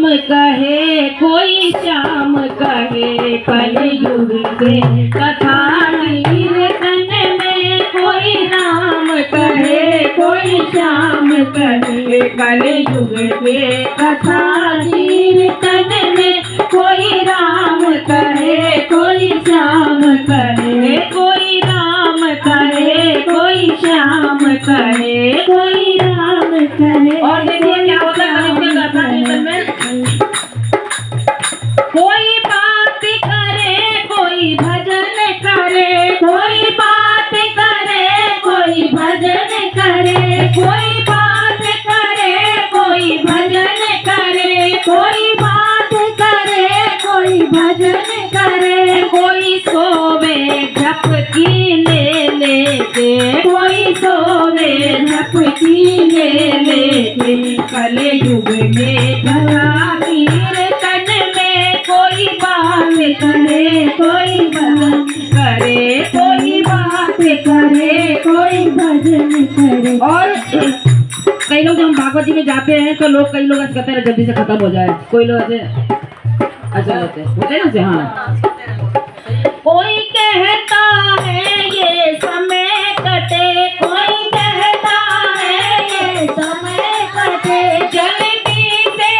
कहे कोई श्याम कहे, कलयुग के कथा कीर्तन में कोई राम कहे कोई श्याम कहे, कलयुग के कथा कीर्तन में कोई राम कहे कोई श्याम कहे, कोई राम कहे कोई श्याम कहे, कोई राम कहे। और देखिए क्या होता है कलयुग के कथा कीर्तन में, कोई बात करे कोई भजन करे, कोई बात करे कोई भजन करे, कोई बात करे कोई भजन करे, कोई बात करे कोई भजन करे, कोई सोवे झपकी ले लेके, कोई सोवे झपकी ले लेके, कलयुग में कथा कीर्तन में कोई बात करे कोई भजन करे, कोई बात करे कोई भजन करे। और कई लोग जब हम भागवत जी में जाते हैं तो लोग कई लोग ऐसे कहते हैं जल्दी से खत्म हो जाए, कोई लोग ऐसे अच्छा होते हैं ना। हाँ, कोई कहता है ये समय कटे, कोई कहता है ये समय कटे, जल्दी से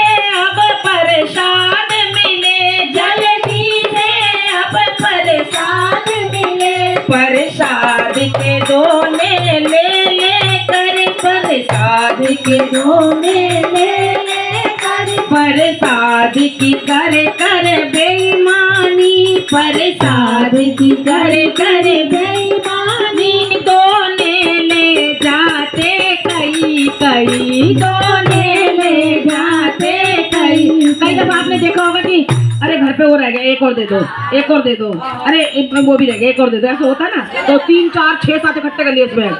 अब प्रसाद मिले, जल्दी से अब प्रसाद मिले, प्रसाद के दोने ले ले कर, प्रसाद के दोने ले ले कर, प्रसाद की कर कर बेईमानी, प्रसाद की कर कर बेईमानी, दोने ले जाते कई कई, दोने ले जाते कई कई। जब आपने देखा होगा कि अरे घर पे वो रह गया एक और दे दो, एक और दे दो, अरे वो भी रह गया एक और दे दो, ऐसा होता है ना। तो 3 4 6 7 इकट्ठे कर लिए उसमें,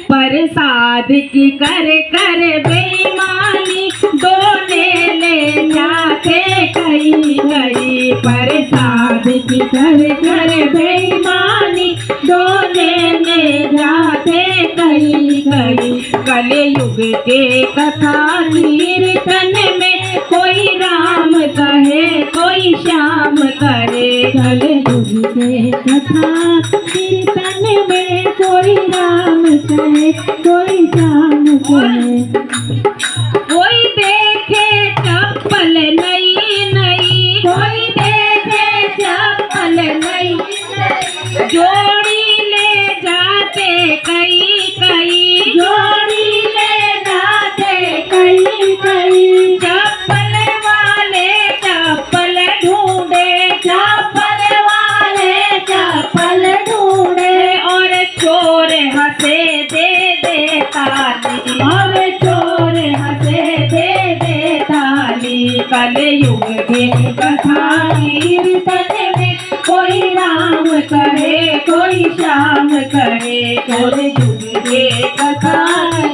प्रसाद की कर कर बेईमानी, दोने ले जाते कई कई, प्रसाद की कर कर बेईमानी, दोने ले जाते कई कई, कलयुग के कथा कीर्तन में कोई राम कहे कोई श्याम करे, कलयुग के कथा कीर्तन में कोई राम कहे कोई श्याम कहे। कोई देखे चप्पल नई नई, कोई देखे चप्पल नई नई, जोड़ी ले जाते कई कई, जोड़ी ले जाते कई कई, चप्पल वाले चप्पल ढूंढे, चप्पल वाले चप्पल ढूंढे, और चोर हंसे दे दे ताली, और चोर हंसे दे दे ताली, कलयुग के कथा कीर्तन में कोई राम कहे कोई श्याम कहे, कलयुग के कथा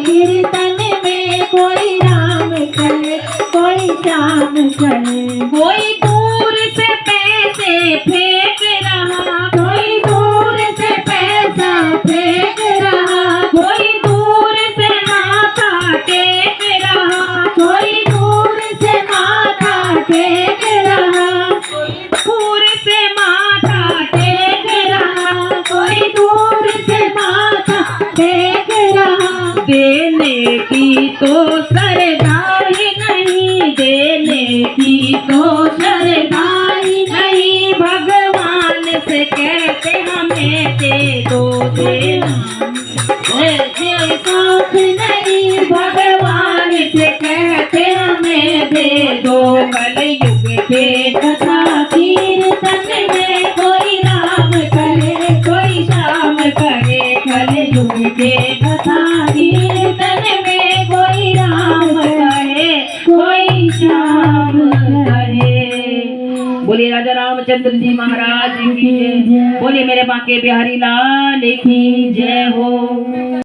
कीर्तन में कोई राम कहे कोई श्याम कहे। कोई दूर से पैसे फेंक रहा, कोई दूर से पैसा फेंक रहा, कोई दूर से माथा टेक रहा, कोई दूर से माथा टेक रहा, दूर से माथा टेक रहा, कोई दूर से माथा टेक रहा, देने की तो सरदाई नहीं, देने की तो सरदाई नहीं, भगवान से कहते हमें दे दो देना, ऐसे साथ नहीं, भगवान से कहते हमें दे दो, कलयुग के कथा कीर्तन में कोई राम करे कोई श्याम करे, कलयुग के कथा कीर्तन में कोई राम कहे कोई श्याम कहे। बोलिए राजा रामचंद्र जी महाराज की जय, बोलिए मेरे बांके बिहारी लाल की जय हो।